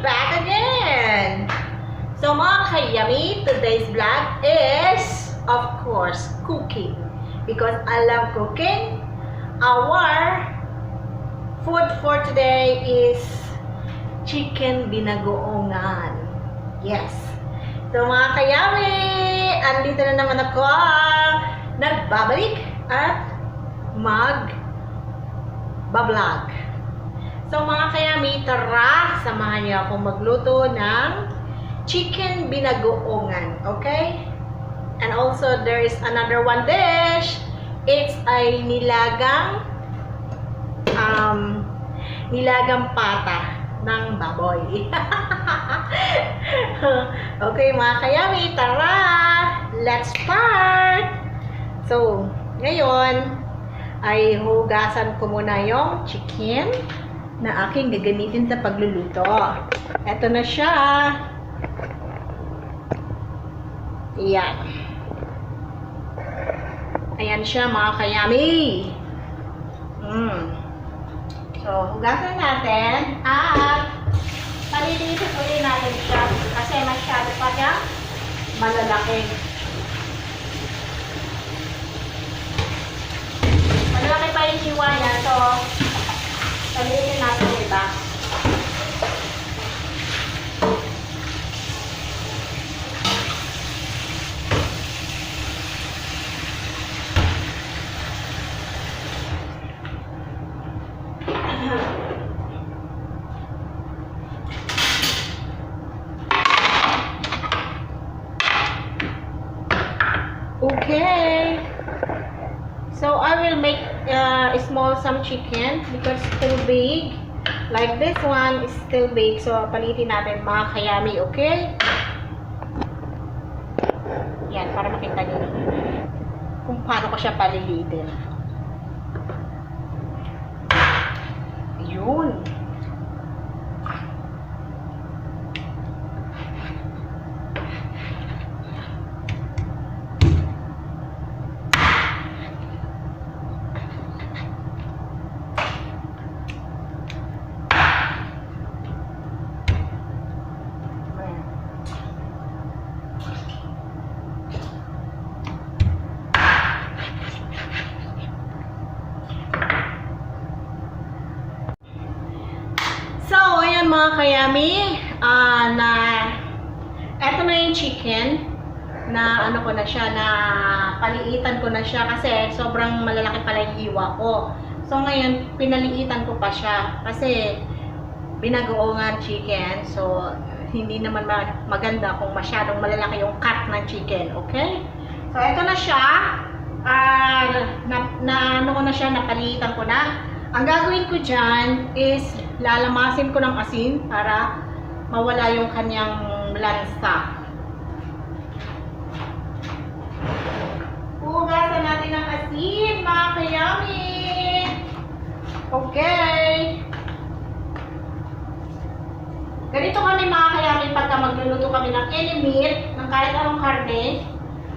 back again! So mga ka-yummy, today's vlog is, of course, cooking. Because I love cooking. Our food for today is chicken binagoongan. Yes. So mga ka-yummy, andito na naman ako, nagbabalik at mag-bablog. So mga kayami, tara, samahan niyo ako magluto ng chicken binagoongan, okay? And also, there is another one dish. It's a nilagang pata ng baboy. Okay mga kayami, tara, let's start! So, ngayon, ay hugasan ko muna yung chicken na aking gagamitin sa pagluluto. Ito na siya. Ayan. Ayan siya mga kayami. So, hugasan natin at palilitin ulit natin siya kasi masyado pa siya malalaki. Malalaki pa yung hiwa niya. So, palitin natin iba. Okay. So, I will make small some chicken because still big. Like this one is still big. So, palitin natin mga kayami, okay? Yan, para makita nyo kung paano ko siya palilitin. Yun. Mga kayami, eto na yung chicken na ano ko na siya, na paliitan ko na siya kasi sobrang malalaki pala yung hiwa ko. So ngayon, pinaliitan ko pa siya kasi binagoongan chicken. So hindi naman maganda kung masyadong malalaki yung cut ng chicken, okay? So eto na siya, ano ko na siya, napaliitan ko na. Ang gagawin ko dyan is lalamasin ko ng asin para mawala yung kanyang lansa. Hugasan natin ng asin, mga kayami. Okay. Ganito kami mga kayami pagka magluluto kami ng any meat, ng kahit anong karne,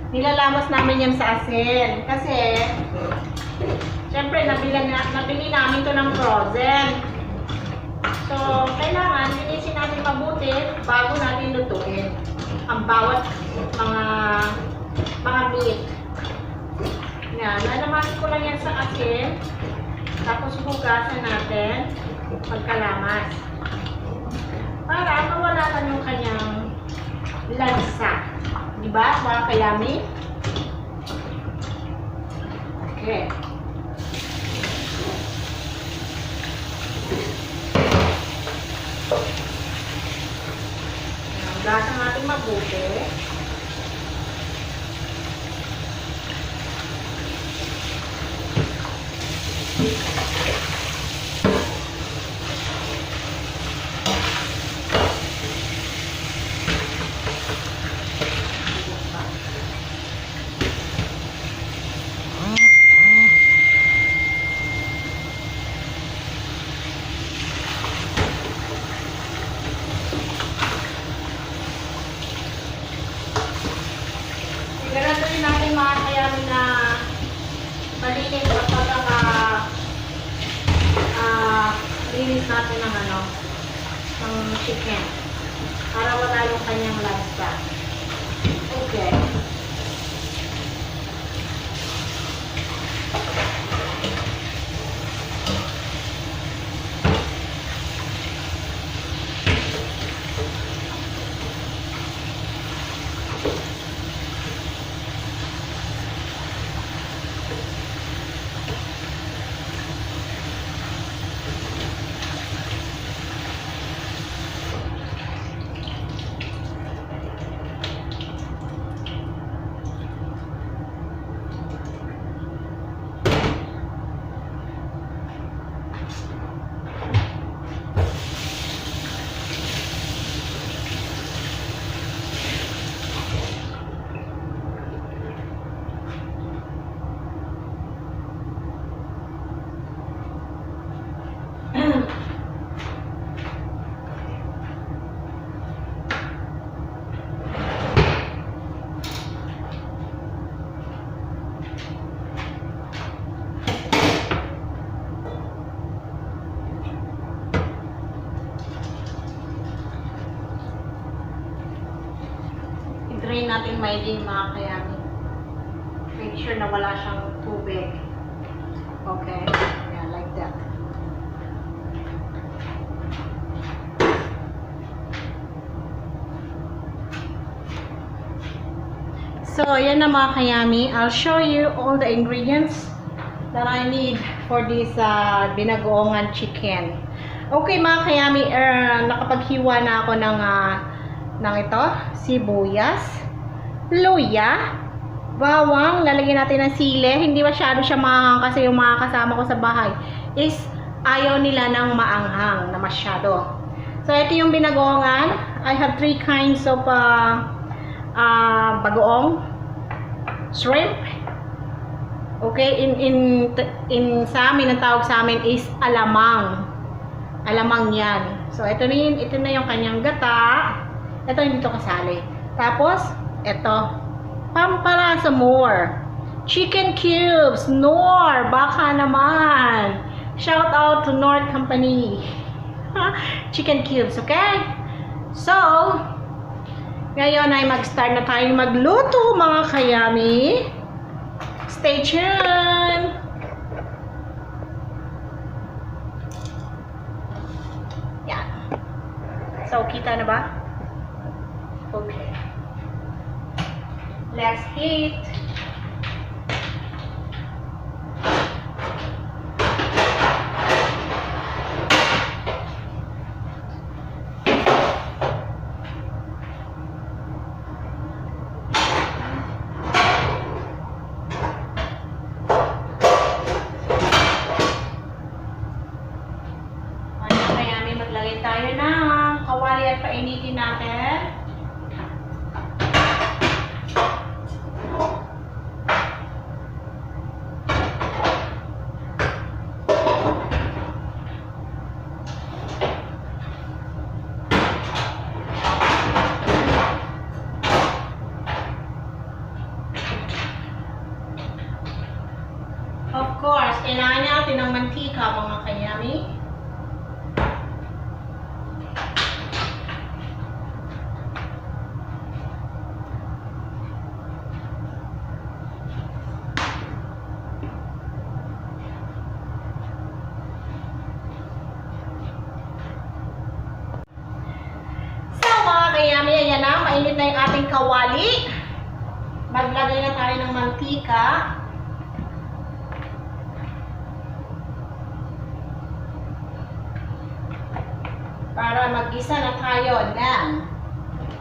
nilalamas namin yan sa asin. Kasi siyempre, nabili namin to ng frozen. So, kailangan linisin natin mabuti bago natin lutuin ang bawat mga meat. Yan, lalamasin ko lang yan sa asin. Tapos hugasan natin pagkalamas. Para mawala na yung kanyang lansa. Diba, mga kayami? Okay. Hugasan natin mabuti. linis natin ng ang chicken. Para wala yung kanyang lansa. Okay. I-drain natin maigi mga kayami. Make sure na wala siyang tubig. Okay? Yeah, like that. So, yan na mga kayami. I'll show you all the ingredients that I need for this binagoongan chicken. Okay mga kayami, nakapaghiwa na ako ng ito, sibuyas, luya, bawang, lalagyan natin ng sili. Hindi masyado siya maanghang kasi yung mga kasama ko sa bahay is ayaw nila ng maanghang na masyado. So, ito yung binagoongan. I have 3 kinds of bagoong, shrimp. Okay, in sa amin, ang tawag sa amin is alamang. Alamang yan. So, ito na yung kanyang gata. Ito hindi ito kasali. Tapos, ito. Pampalasa more. Chicken cubes. Nor. Baka naman. Shout out to Nor Company. Chicken cubes, okay? So, ngayon ay mag-start na tayo magluto mga kayami. Stay tuned! Yan. So, kita na ba? Okay. Let's heat. Maglagay tayo ng kawali at painitin natin. Of course, kailangan natin ng mantika mga kayami. Kayami, ayan na, mainit na yung ating kawali. Maglagay na tayo ng mantika. Para mag-isa na tayo ng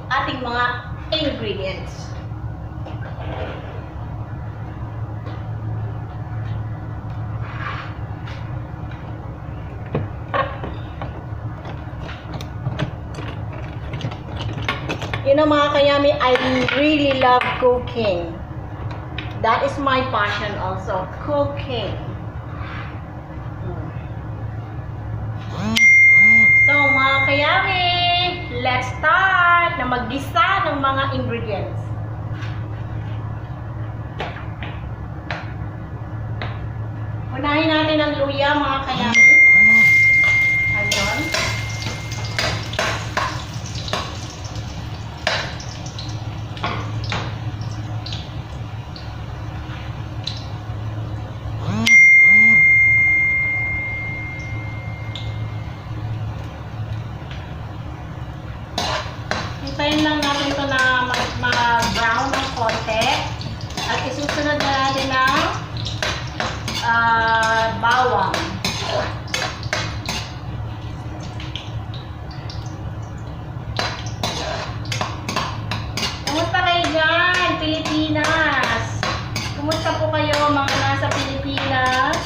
ating mga ingredients. You know mga kayami, I really love cooking. That is my passion also, cooking. So mga kayami, let's start na mag-gisa ng mga ingredients. Unahin natin ang luya mga kayami. Ayun. hintayin lang natin ito na mag-brown ng konti. At isusunod na natin ng bawang. Kumusta kayo dyan, Pilipinas? Kumusta po kayo mga nasa Pilipinas?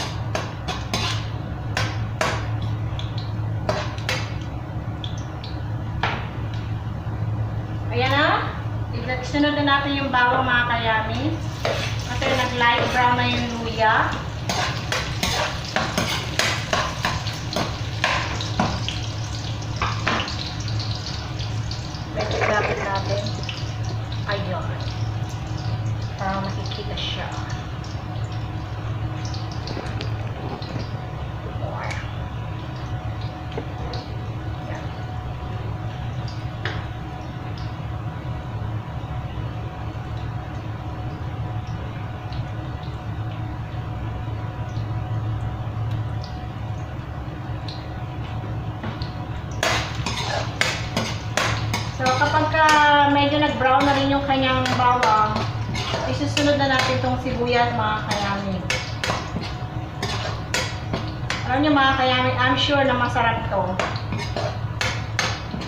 Ayan na. Sunod na natin yung bawang mga kayami. Kasi nag-light brown na yung luya. Lapit natin. Ayun. Para makikita siya. So, kapag medyo nag-brown na rin yung kanyang bawang, isusunod na natin itong sibuyas mga kayami. Alam nyo mga kayami, I'm sure na masarap to.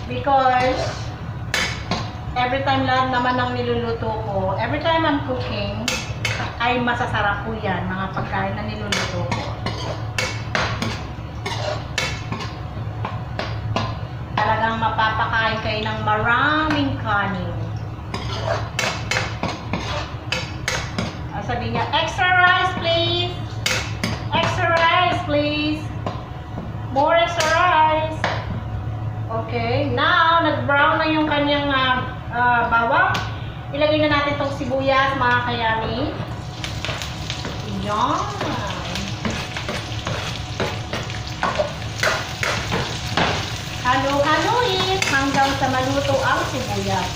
Because, every time lahat naman ng niluluto ko, every time I'm cooking, ay masasarap po yan, mga pagkain na niluluto ko. Talagang mapapakain kayo ng maraming kanin. Sabi niya, extra rice please! Extra rice please! More extra rice! Okay, now nag-brown na yung kanyang bawang. Ilagay na natin itong sibuyas mga kayami. Yan! Halo-haloin hanggang sa maluto ang sibuyas.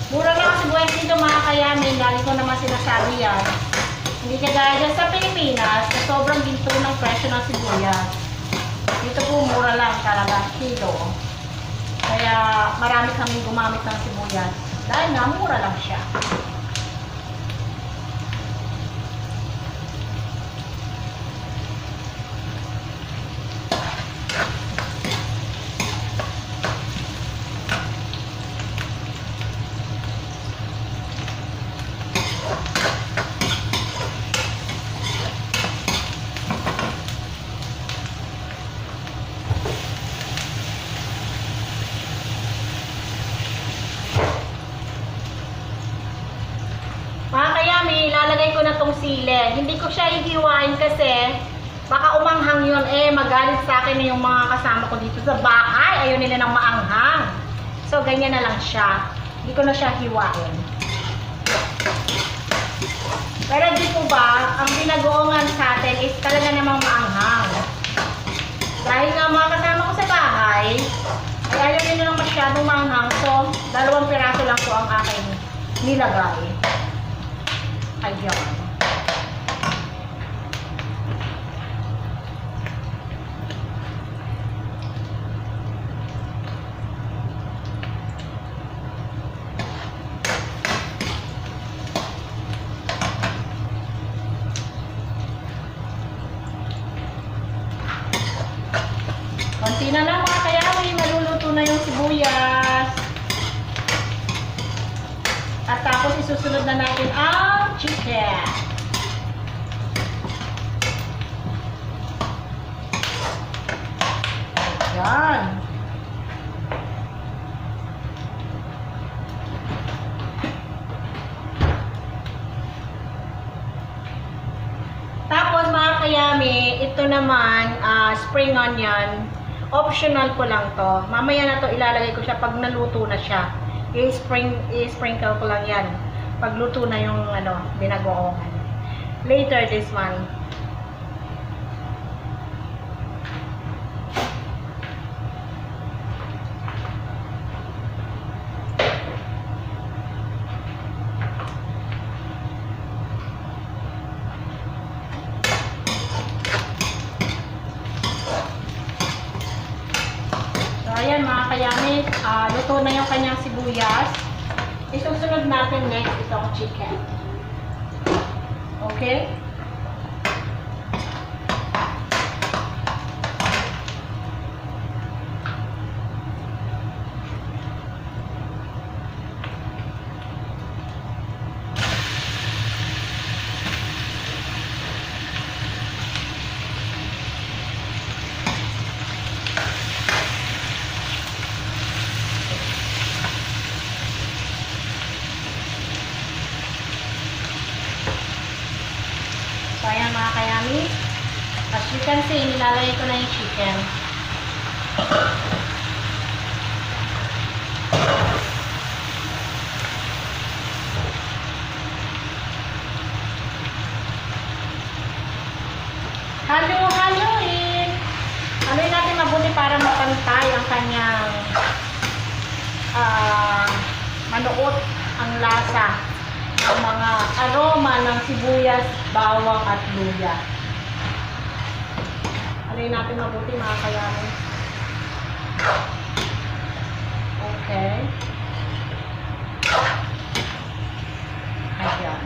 Mura lang ang sibuyas dito mga kayami. Lagi ko naman sinasabi yan. Hindi kagaya dyan sa Pilipinas na sobrang ginto ng presyo ng sibuyas. Dito po mura lang talaga kilo. Kaya marami kami gumamit ng sibuyas. Dahil nga mura lang siya. Mga kayami, ilalagay ko na tong sili. Hindi ko siya ihiwain kasi baka umanghang yun. Magalit sa akin yung mga kasama ko dito sa bahay. Ayaw nila ng maanghang. So, ganyan na lang siya. Hindi ko na siya hiwain. Pero di po ba, ang binagoongan sa atin is talaga namang maanghang. Dahil nga mga kasama ko sa bahay, ay ayaw nila ng masyadong maanghang. So, 2 piraso lang po ang aking nilagay. Ayun. Konti na lang mga kayami, maluluto na yung sibuyas. At tapos isusunod na natin ang chicken. Ayan. Tapos mga kayami, ito naman, spring onion. Optional ko lang to. Mamaya na to ilalagay ko siya pag naluto na siya. I-sprinkle ko lang yan. Pagluto na yung binagoongan. Later this one. kayami, luto na yung kanyang sibuyas. Isusunod natin next itong chicken. Okay? So, ayan mga kayami. As you can see, nilalagay ko na yung chicken. Halo-haloin. Haluin natin mabuti para mapantay ang kanyang manuot ang lasa. Ang mga aroma ng sibuyas, bawang at luya. Haluin natin mabuti mga kayami. Okay. Ayan.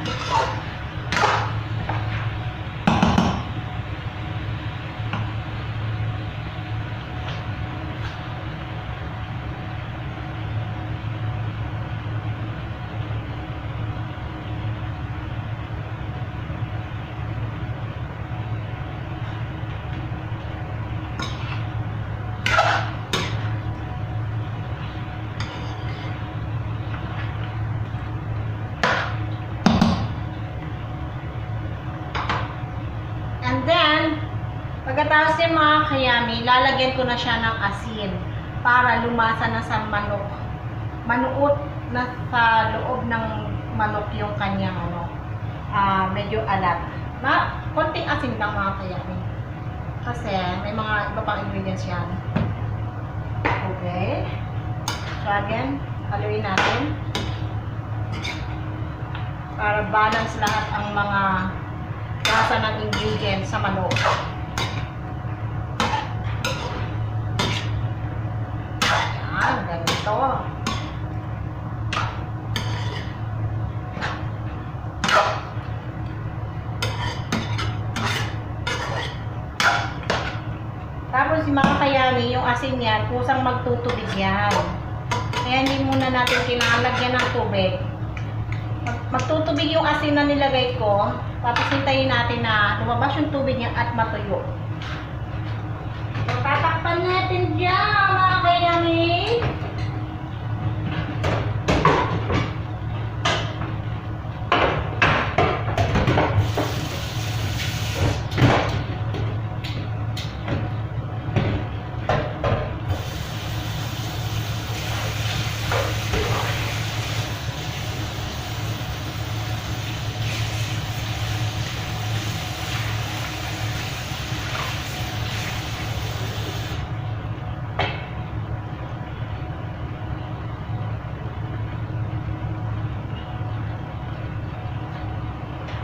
Pagkatapos yung mga kayami, lalagyan ko na siya ng asin para lumasa na sa manok. Manuot na sa loob ng manok yung kanyang medyo alat. Konting asin lang mga kayami. Kasi may mga iba pang ingredients yan. Okay. So again, haluin natin. Para balance lahat ang mga lasa ng ingredients sa manok. Ganito. Tapos yung mga kayami, yung asin yan, kusang magtutubig yan. Kaya hindi muna natin kailangan lagyan ng tubig. Magtutubig yung asin na nilagay ko, tapos hintayin natin na lumabas yung tubig niya at matuyo. So, tatakpan natin dyan, mga kayami.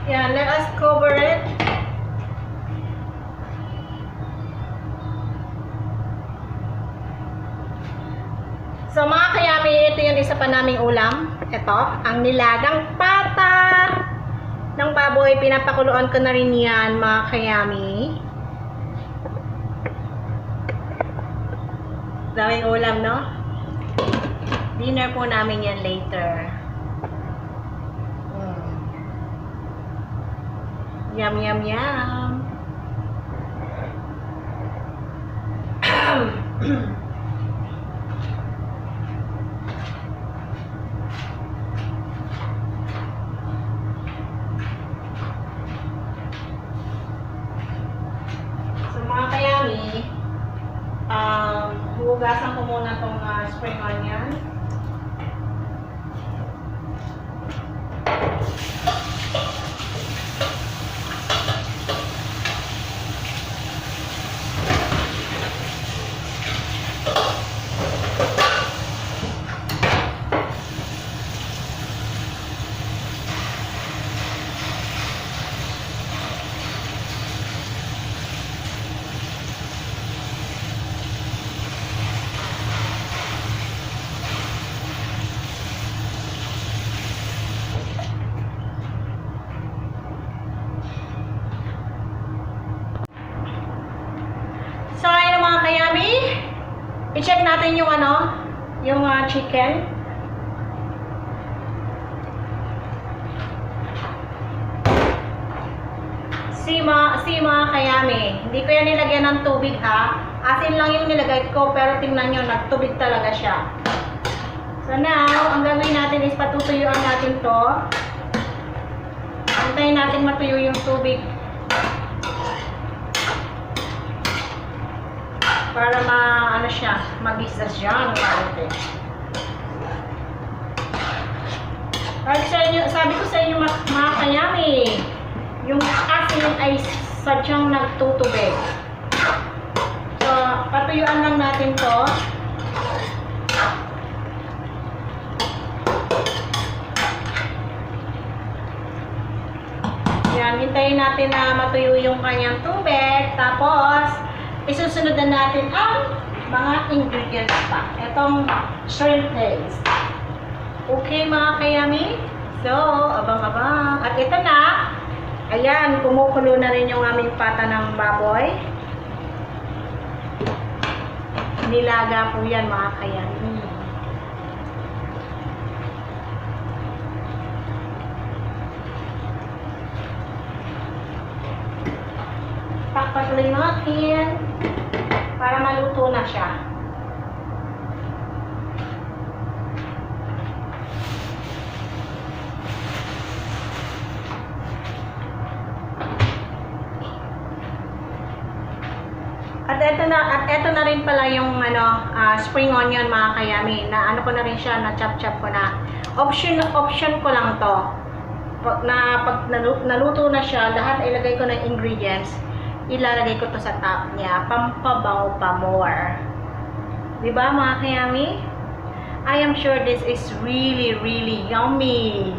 Yeah, let us cover it. So mga kayami, ito yung isa pa naming ulam. Ito, ang nilagang pata ng baboy. Pinapakuluan ko na rin yan mga kayami. Daming ulam, no? Dinner po namin yan later. Yum, yum, yum. So mga kayami, hugasan ko muna itong spring onion. kayami, i-check natin yung ano, yung chicken. Si mga kayami, hindi ko yan nilagyan ng tubig ha. Asin lang yung nilagay ko, pero tingnan nyo, nagtubig talaga siya. So now, ang gagawin natin is patutuyuan natin to. Antayin natin matuyo yung tubig. Para ano siya, mag-isa siya. Sabi ko sa inyo mga kayami, yung asin ay sadyang nagtutubig. So, patuyuan lang natin to. Yan, hintayin natin na matuyo yung kanyang tubig. Tapos, isusunod na natin ang mga ingredients pa. Itong shrimp paste. Okay mga kayami? So, abang-abang. At ito na. Ayan, kumukulo na rin yung aming pata ng baboy. Nilaga po yan mga kayami. Pakpatuloy natin para maluto na siya. At eto na rin pala yung spring onion mga kayami, na ano ko na rin siya, na chop ko na. Option ko lang to. Pag naluto na siya, lahat ilagay ko ng ingredients, ilalagay ko to sa top niya, pampabango pa more. Diba mga kayami? I am sure this is really, really yummy.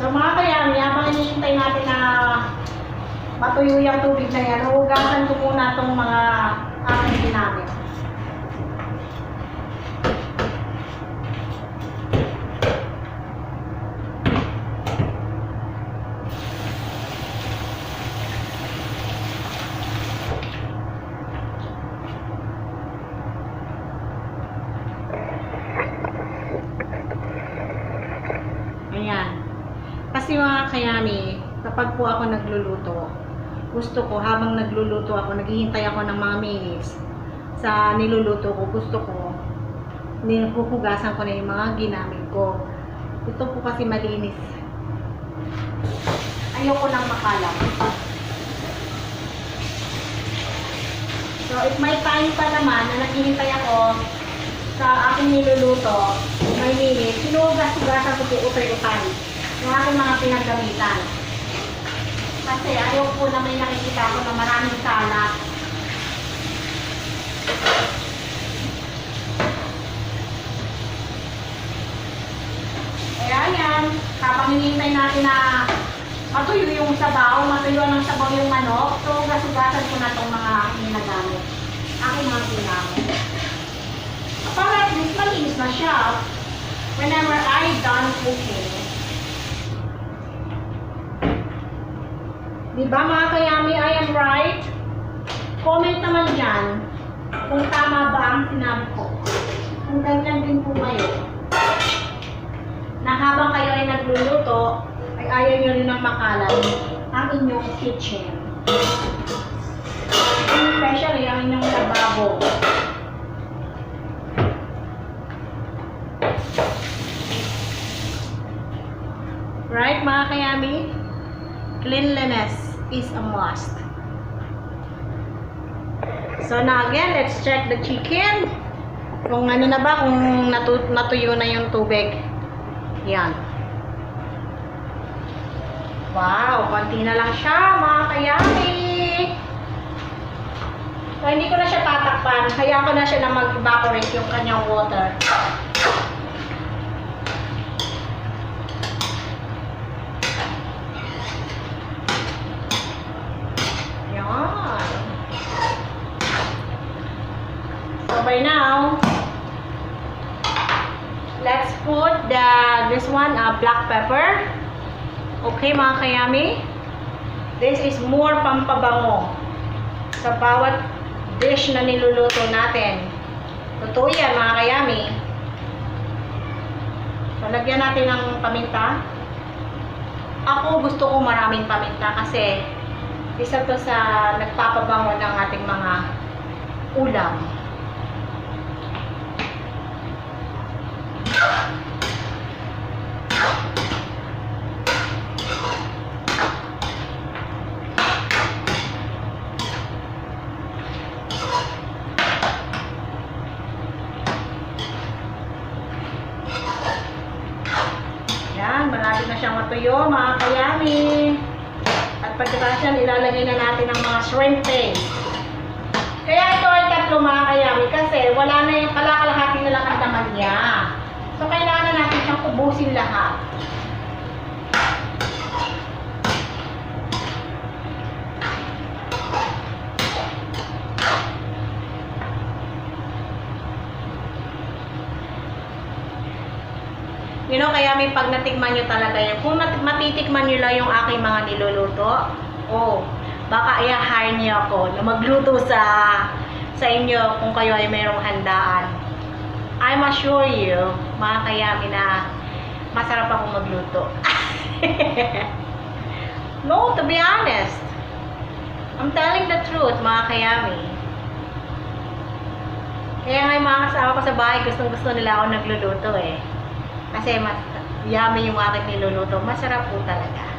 So mga kayami, habang hinihintay natin na matuyo yung tubig na yan, hugasan ko muna itong mga aking ginamit. Ayan. Kasi mga kayami, kapag po ako nagluluto, gusto ko, habang nagluluto ako, naghihintay ako ng mga minutes sa niluluto ko, gusto ko, huhugasan ko na yung mga ginamit ko. Ito po kasi malinis. Ayoko nang makalat. So, if may time pa naman na naghihintay ako sa aking niluluto, may minutes, sinuhugas-hugasan ko po utay-utay yung aking mga pinagamitan. Kasi ayaw po na may nakikita ko na maraming salat. Kaya yan, kapag hinihintay natin na matuyo yung sabaw, matuyo ng sabaw yung manok, so hugas-hugasan ko na itong mga aking ginagamit. Aking mga ginamit. Para at least malinis na siya whenever I done cooking. Diba mga kayami, I am right? Comment naman dyan kung tama ba ang sinabi ko. Kung ganyan din po kayo, na habang kayo ay nagluluto, ay ayaw nyo rin ng makalat ang inyong kitchen. Especially ang inyong lababo. Right mga kayami? Cleanliness is a must. So now again, let's check the chicken. Kung ano na ba, kung natuyo na yung tubig. Yan. Wow, konti na lang siya, mga kayami. So, hindi ko na siya tatakpan. Kaya ko na siya na mag-evaporate yung kanyang water. Yan. So, by now, let's put this one, black pepper. Okay, mga kayami. This is more pampabango sa bawat dish na niluluto natin. Totoo yan, mga kayami. So, lagyan natin ng paminta. Ako gusto ko maraming paminta kasi isa to sa nagpapabango ng ating mga ulam. Malapit na siyang matuyo, mga kayami. At pagkatapos yan, ilalagay na natin ang mga shrimp paste. Kaya ito ay tatlo, mga kayami, kasi wala na yung kalahati na lang ang laman niya. So, kailangan natin siyang ubusin lahat. You know, kaya may pag natikman nyo talaga yan. Kung matitikman nyo lang yung aking mga niluluto, baka i-hire niyo ako na magluto sa inyo kung kayo ay mayroong handaan. I'm assure you, mga kayami, na masarap akong magluto. No, to be honest. I'm telling the truth, mga kayami. Kaya nga yung mga kasama ko sa bahay, gustong-gusto nila ako nagluluto eh. Kasi mas yummy yung aking niluluto. Masarap po talaga.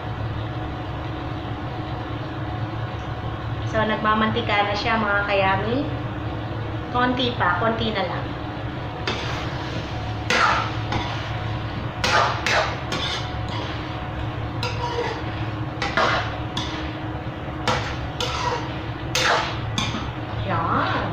So, nagmamantika na siya, mga kayami. Konti pa. Konti na lang. Yan.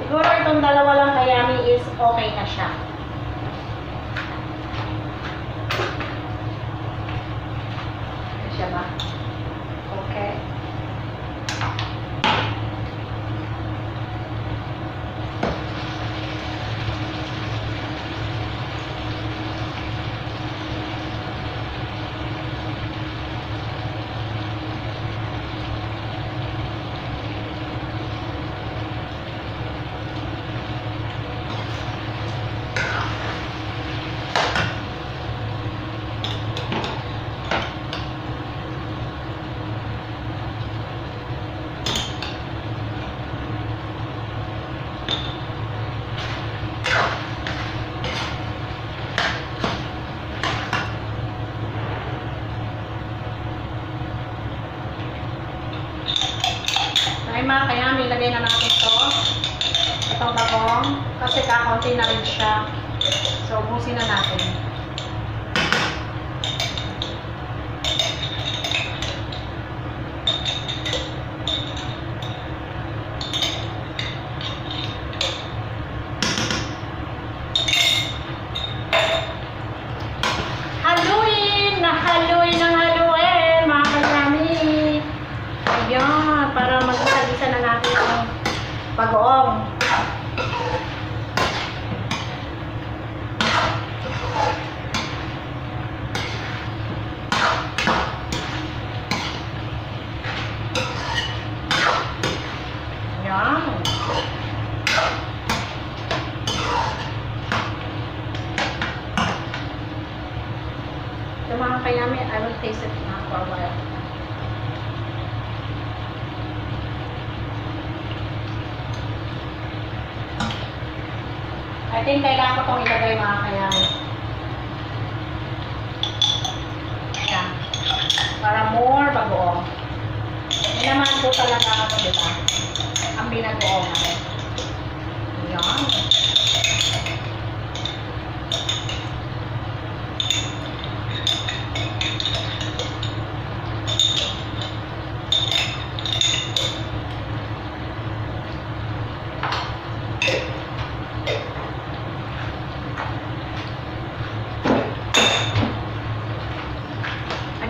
Siguro itong dalawa lang kayami is okay na siya. Siya ba? Okay. Mga kayami, ilagay na natin itong bagong kasi kakaunti na rin siya. So, ubusin na natin. Haluin ng haluin, mga kayami. Ayan, para mag-isa na natin ang bagoong. Ayan. Ito, mga kayami, I will taste it now for a while. I think kailangan ko itong ilagay mga kayami. Yan. Para more bagoong. Yan naman po talaga ako, diba? Ang binagoongan. Yan.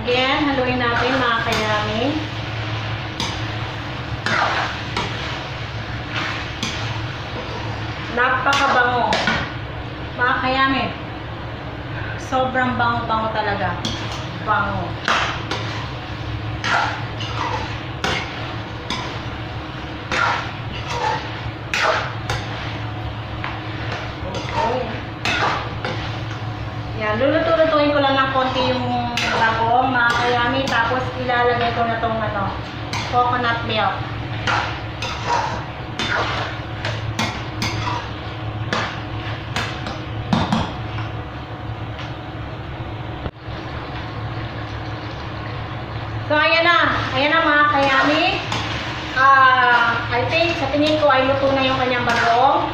Again, haluin natin mga kayami. Napakabango. Mga kayami. Sobrang bango-bango talaga. Bango. Okay. Yan, luluto-lutuin ko lang ng konti yung bagong mga kayami, tapos ilalagay ko na tong coconut milk. So ayan na mga kayami. I think sa tingin ko ay luto na yung kanyang bagong.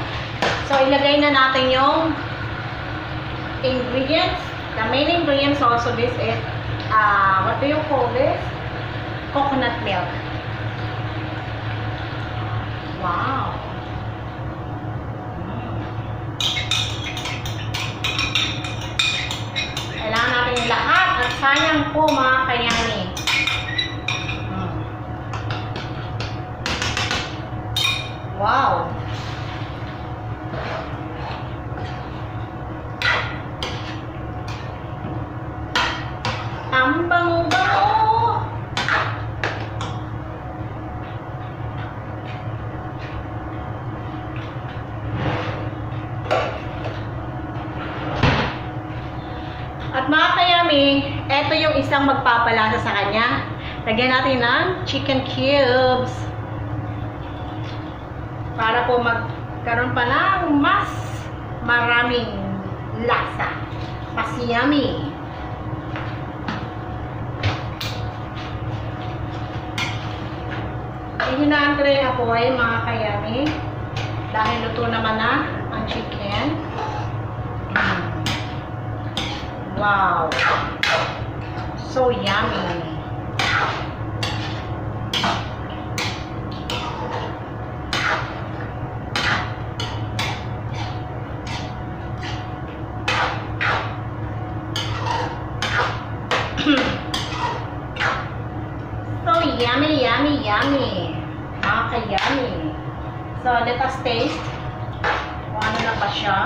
So ilagay na natin yung ingredients. The main ingredients also this is what do you call this? Coconut milk. Wow. Kailangan natin yung lahat at sayang po mga kayami. Wow. Ang bango-bango. At mga kayami, eto yung isang magpapalasa sa kanya. Lagyan natin ng chicken cubes. Para po magkaroon pa ng mas maraming lasa. Mas yummy. Ihinaan ko rin ako ay mga kayami. Dahil luto naman na ang chicken. Wow. So yummy. So yummy, yummy, yummy. Mga kayami. So let us taste. Kung ano na ba siya.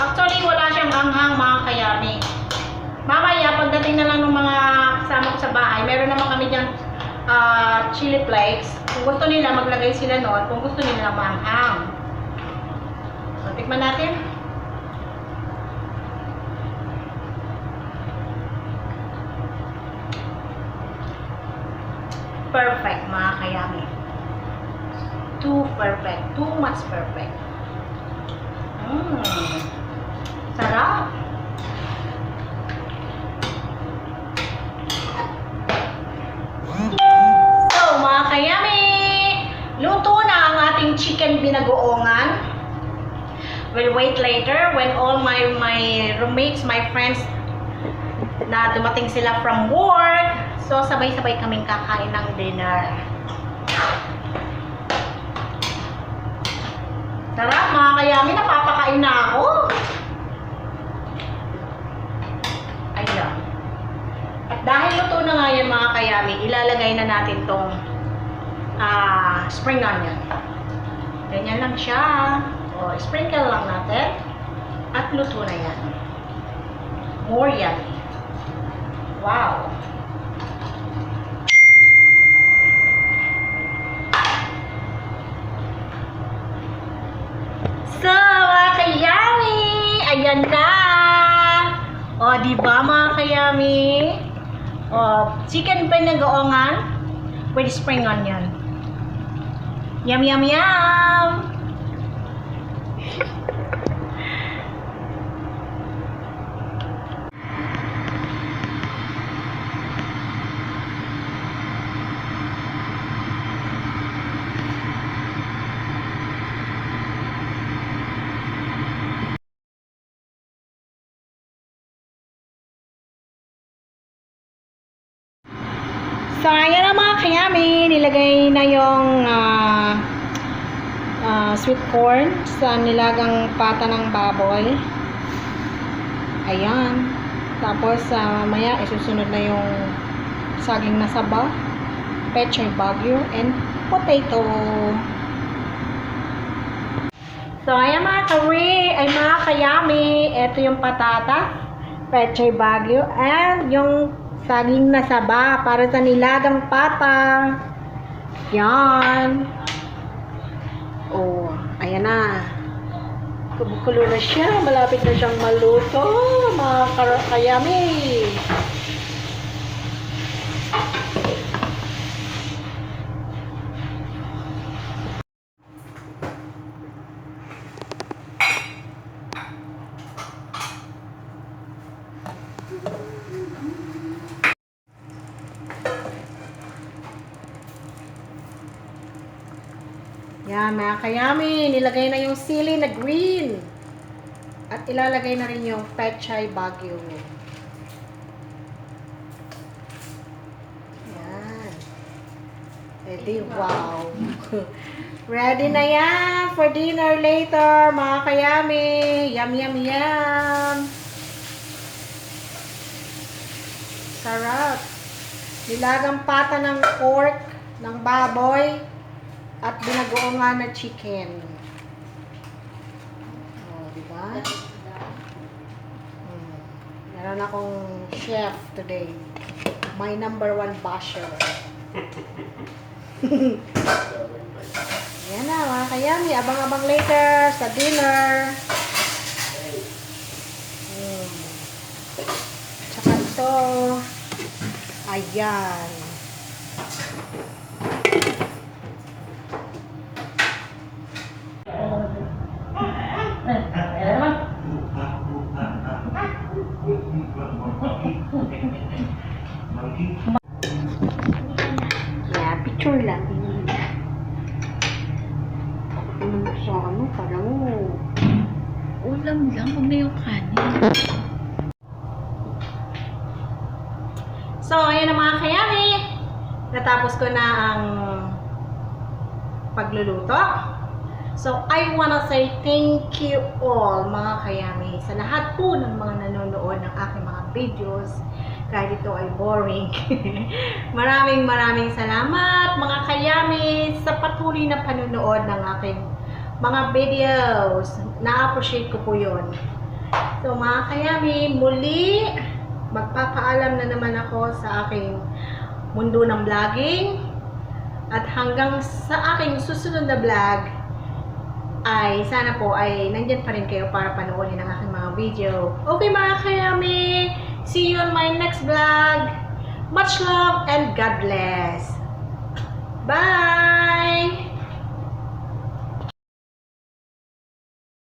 Actually, wala siyang anghang mga kayami. Mamaya, pagdating na lang ng mga kasama ko sa bahay, meron naman kami dyan chili flakes. Kung gusto nila, maglagay sila noon. Kung gusto nila, maanghang. So, tikman natin. Perfect, mga kayami. Too perfect. Too much perfect. Sarap. So, mga kayami, luto na ang ating chicken binagoongan. We'll wait later when all my roommates, my friends na dumating sila from work. So, sabay-sabay kaming kakain ng dinner. Sarap, mga kayami, napapakain na ako. Ayan. At dahil luto na nga yan mga kayami, ilalagay na natin tong spring onion. Ganyan lang siya. O, sprinkle lang natin. At luto na yan. More yummy. Wow. So, mga kayami, ayan na. O, diba mga kayami? O, chicken binagoongan with spring onion. Yum, yum, yum! So, ayan na mga kayami, nilagay na yung sweet corn sa nilagang pata ng baboy. Ayan. Tapos, mamaya isusunod na yung saging na saba, pechay bagyo, and potato. So, ayan mga kayami, ito yung patatas, pechay bagyo, and yung saging na saba para sa nilagang pata. Yan. Oh, ayan na. Kumukulo na siya. Malapit na siyang maluto. Mga kayami. Yan, mga kayami, nilagay na yung sili na green. At ilalagay na rin yung pechay bagyo. Yan. Ready? Wow. Ready na yan for dinner later, mga kayami. Yum, yum, yum. Sarap. Nilagang pata ng pork, ng baboy, at binagoongan na chicken. Oh, diba? Meron akong chef today. My number 1 basher. Yan na, mga kayami. Abang-abang later sa dinner. Tsaka ito. Ayan. Yeah, picture lang. Sa ano, parang Ulam lang, huwag na yung kanin. So, ayan na mga kayami. Natapos ko na ang pagluluto. So, I wanna say thank you all mga kayami sa lahat po ng mga nanonood ng aking mga videos. Kahit ito ay boring. Maraming salamat mga kayami sa patuloy na panonood ng aking mga videos. Na-appreciate ko po yun. So mga kayami, muli magpapaalam na naman ako sa aking mundo ng vlogging. At hanggang sa aking susunod na vlog, ay sana po ay nandyan pa rin kayo para panoorin ang aking mga video. Okay mga kayami, see you on my next vlog. Much love and God bless. Bye!